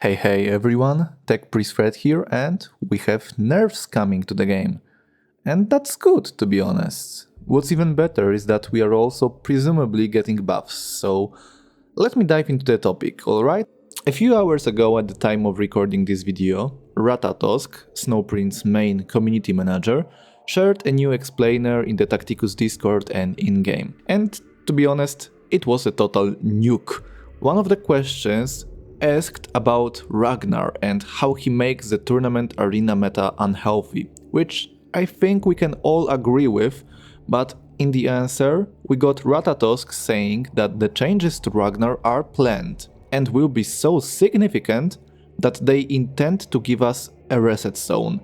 Hey everyone, Tech Priest Fred here, and we have nerfs coming to the game. And that's good, to be honest. What's even better is that we are also presumably getting buffs, so let me dive into the topic, alright? A few hours ago at the time of recording this video, Ratatosk, Snowprint's main community manager, shared a new explainer in the Tacticus Discord and in-game. And to be honest, it was a total nuke. One of the questions asked about Ragnar and how he makes the tournament arena meta unhealthy, which I think we can all agree with, but in the answer we got Ratatosk saying that the changes to Ragnar are planned and will be so significant that they intend to give us a reset zone.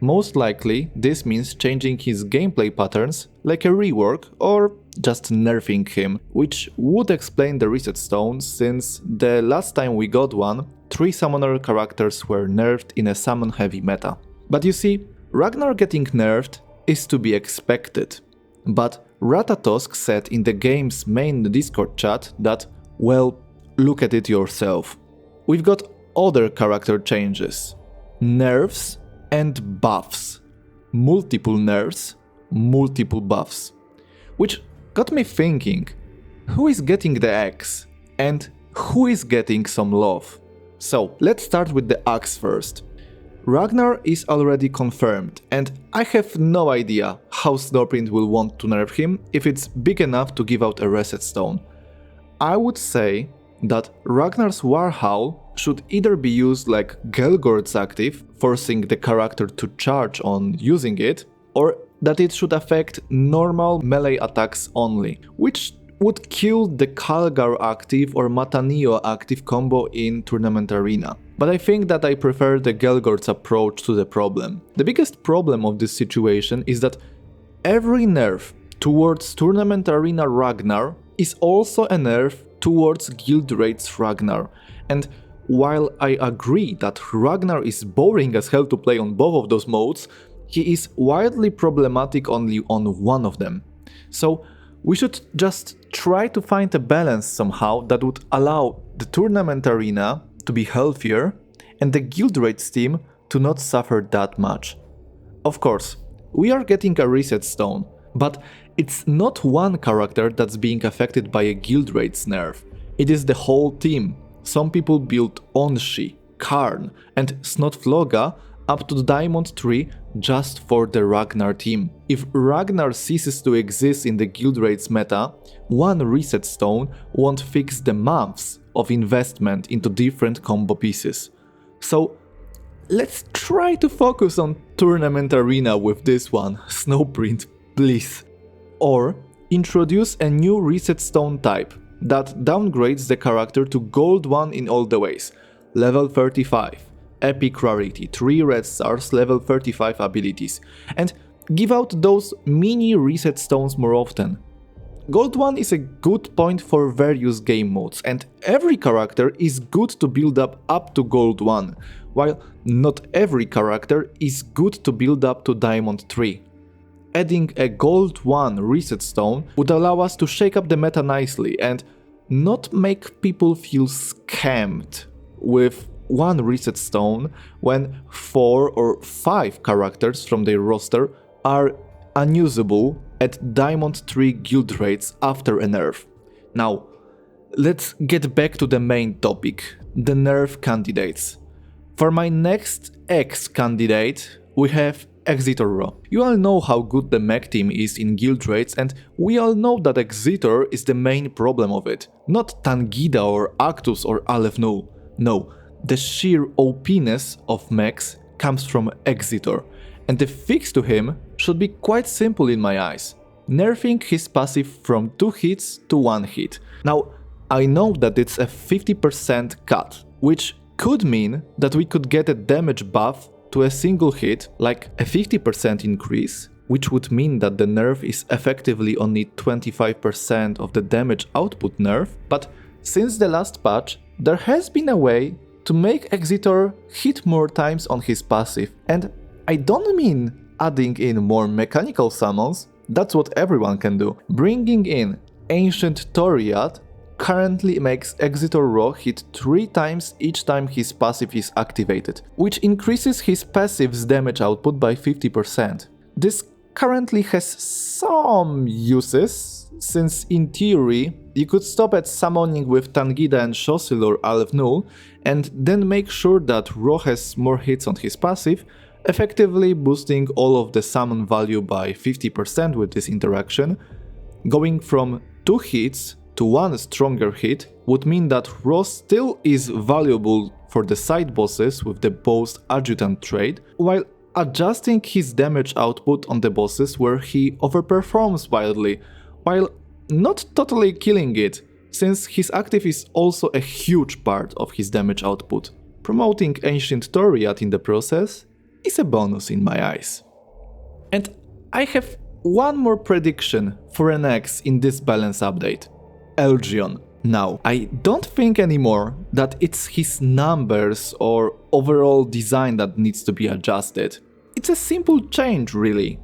Most likely this means changing his gameplay patterns like a rework or just nerfing him, which would explain the reset stone since the last time we got one, 3 summoner characters were nerfed in a summon heavy meta. But you see, Ragnar getting nerfed is to be expected. But Ratatosk said in the game's main Discord chat that, well, look at it yourself. We've got other character changes, nerfs and buffs. Multiple nerfs, multiple buffs. Which got me thinking, who is getting the axe and who is getting some love? So let's start with the axe first. Ragnar is already confirmed and I have no idea how Snowprint will want to nerf him if it's big enough to give out a reset stone. I would say that Ragnar's Warhowl should either be used like Gelgord's active, forcing the character to charge on using it, or that it should affect normal melee attacks only, which would kill the Kalgar active or Matanio active combo in Tournament Arena. But I think that I prefer the Gelgord's approach to the problem. The biggest problem of this situation is that every nerf towards Tournament Arena Ragnar is also a nerf towards Guild Raid's Ragnar, and while I agree that Ragnar is boring as hell to play on both of those modes, he is wildly problematic only on one of them. So we should just try to find a balance somehow that would allow the Tournament Arena to be healthier and the Guild Raid's team to not suffer that much. Of course, we are getting a reset stone, but it's not one character that's being affected by a Guild Raid's nerf. It is the whole team. Some people built Onshi, Karn and Snotfloga up to Diamond 3 just for the Ragnar team. If Ragnar ceases to exist in the Guild Raid's meta, one reset stone won't fix the months of investment into different combo pieces. So let's try to focus on Tournament Arena with this one, Snowprint, please. Or introduce a new reset stone type that downgrades the character to Gold 1 in all the ways, level 35, epic rarity, 3 red stars, level 35 abilities, and give out those mini reset stones more often. Gold 1 is a good point for various game modes, and every character is good to build up to Gold 1, while not every character is good to build up to Diamond 3. Adding a Gold 1 reset stone would allow us to shake up the meta nicely and not make people feel scammed with one reset stone when 4 or 5 characters from their roster are unusable at Diamond 3 guild raids after a nerf. Now, let's get back to the main topic, the nerf candidates. For my next X candidate, we have Exitor-R. You all know how good the mech team is in guild raids, and we all know that Exitor is the main problem of it. Not Tangida or Actus or Aleph Null. No, the sheer OP-ness of mechs comes from Exitor, and the fix to him should be quite simple in my eyes. Nerfing his passive from 2 hits to 1 hit. Now, I know that it's a 50% cut, which could mean that we could get a damage buff to a single hit, like a 50% increase, which would mean that the nerf is effectively only 25% of the damage output nerf, but since the last patch, there has been a way to make Exitor hit more times on his passive, and I don't mean adding in more mechanical summons, that's what everyone can do. Bringing in Ancient Toriad currently makes Exitor-R hit 3 times each time his passive is activated, which increases his passive's damage output by 50%. This currently has some uses, since in theory you could stop at summoning with Tangida and Shosilur Alvnul and then make sure that Ro has more hits on his passive, effectively boosting all of the summon value by 50% with this interaction. Going from 2 hits to 1 stronger hit would mean that Ro still is valuable for the side bosses with the Boast Adjutant trait, while adjusting his damage output on the bosses where he overperforms wildly, while not totally killing it, since his active is also a huge part of his damage output. Promoting Ancient Toriat in the process is a bonus in my eyes. And I have one more prediction for an X in this balance update. Eldryon. Now, I don't think anymore that it's his numbers or overall design that needs to be adjusted. It's a simple change, really.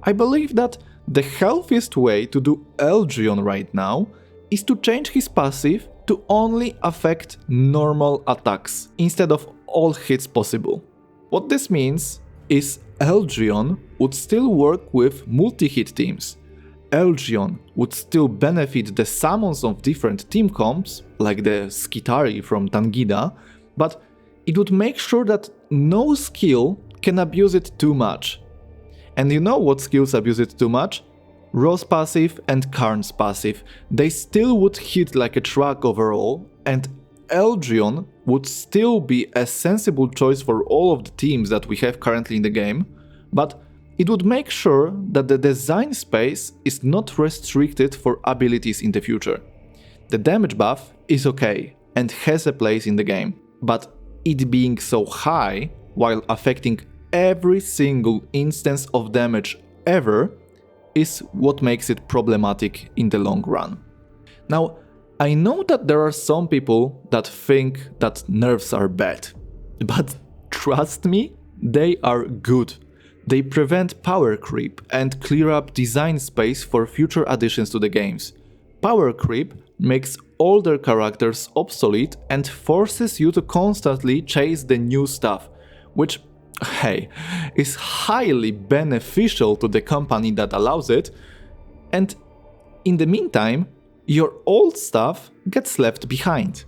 I believe that the healthiest way to do Eldryon right now is to change his passive to only affect normal attacks instead of all hits possible. What this means is Eldryon would still work with multi-hit teams. Eldryon would still benefit the summons of different team comps, like the Skitarius from Tangida, but it would make sure that no skill can abuse it too much. And you know what skills abuse it too much? Ro's passive and Karn's passive. They still would hit like a truck overall, and Eldryon would still be a sensible choice for all of the teams that we have currently in the game, but it would make sure that the design space is not restricted for abilities in the future. The damage buff is okay and has a place in the game, but it being so high while affecting every single instance of damage ever is what makes it problematic in the long run. Now, I know that there are some people that think that nerfs are bad, but trust me, they are good. They prevent power creep and clear up design space for future additions to the games. Power creep makes older characters obsolete and forces you to constantly chase the new stuff, which, hey, is highly beneficial to the company that allows it, and in the meantime, your old stuff gets left behind.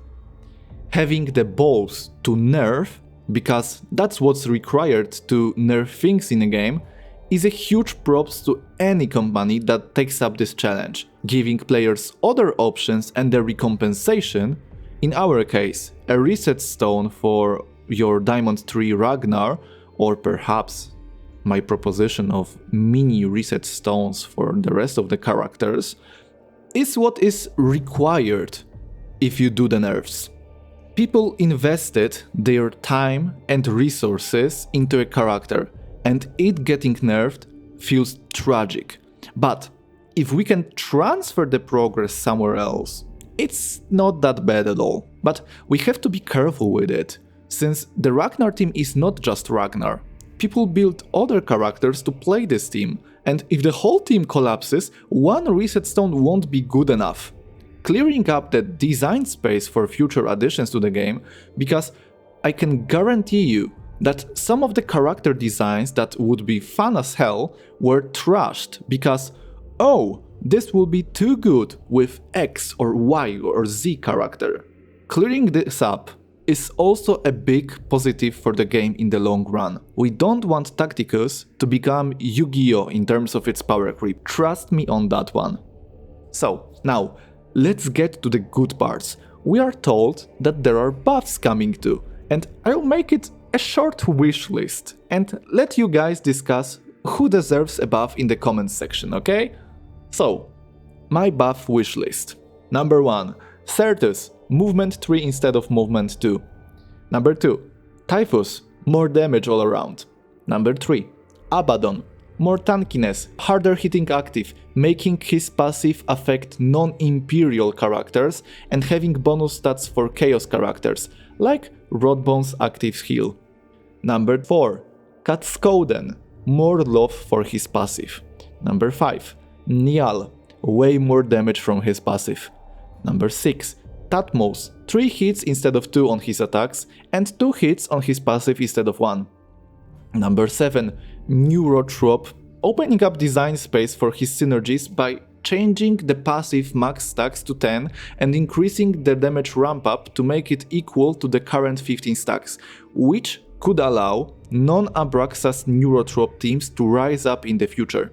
Having the balls to nerf, because that's what's required to nerf things in a game, is a huge props to any company that takes up this challenge, giving players other options and a recompensation, in our case, a reset stone for your Diamond 3 Ragnar, or perhaps my proposition of mini reset stones for the rest of the characters, is what is required if you do the nerfs. People invested their time and resources into a character, and it getting nerfed feels tragic. But if we can transfer the progress somewhere else, it's not that bad at all. But we have to be careful with it, since the Ragnar team is not just Ragnar. People build other characters to play this team, and if the whole team collapses, one reset stone won't be good enough. Clearing up the design space for future additions to the game, because I can guarantee you that some of the character designs that would be fun as hell were trashed because, oh, this will be too good with X or Y or Z character. Clearing this up is also a big positive for the game in the long run. We don't want Tacticus to become Yu-Gi-Oh! In terms of its power creep. Trust me on that one. So, now, let's get to the good parts. We are told that there are buffs coming too, and I'll make it a short wish list and let you guys discuss who deserves a buff in the comments section, okay? So, my buff wish list. Number 1. Certus, movement 3 instead of movement 2. Number 2. Typhus, more damage all around. Number 3. Abaddon, more tankiness, harder hitting active, making his passive affect non-imperial characters and having bonus stats for chaos characters, like Rodbone's active heal. Number 4. Katskoden, more love for his passive. Number 5. Niall, way more damage from his passive. Number 6. Tatmos, 3 hits instead of 2 on his attacks, and 2 hits on his passive instead of 1. Number 7. Neurotrop, opening up design space for his synergies by changing the passive max stacks to 10 and increasing the damage ramp up to make it equal to the current 15 stacks, which could allow non-Abraxas Neurotrop teams to rise up in the future.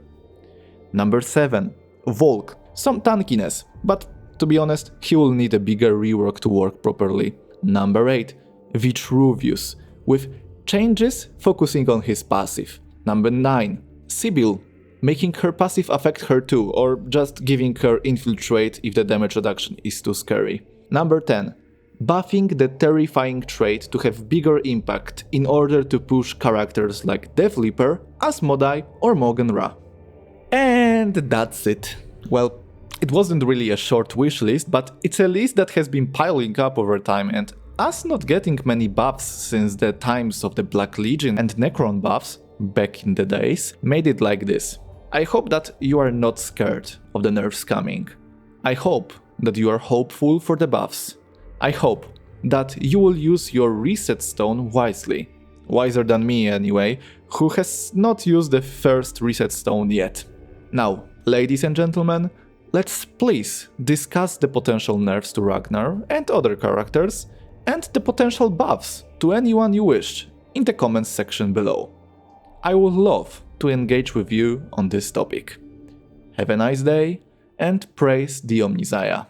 Number 7. Volk, some tankiness, but to be honest, he will need a bigger rework to work properly. Number 8. Vitruvius, with changes focusing on his passive. Number 9. Sibyl, making her passive affect her too, or just giving her infiltrate if the damage reduction is too scary. Number 10. Buffing the terrifying trait to have bigger impact in order to push characters like Death Leaper, Asmodai or Morgan Ra. And that's it. Well, it wasn't really a short wish list, but it's a list that has been piling up over time, and us not getting many buffs since the times of the Black Legion and Necron buffs back in the days made it like this. I hope that you are not scared of the nerfs coming. I hope that you are hopeful for the buffs. I hope that you will use your reset stone wisely. Wiser than me anyway, who has not used the first reset stone yet. Now, ladies and gentlemen, let's please discuss the potential nerfs to Ragnar and other characters, and the potential buffs to anyone you wish in the comments section below. I would love to engage with you on this topic. Have a nice day and praise the Omnissiah.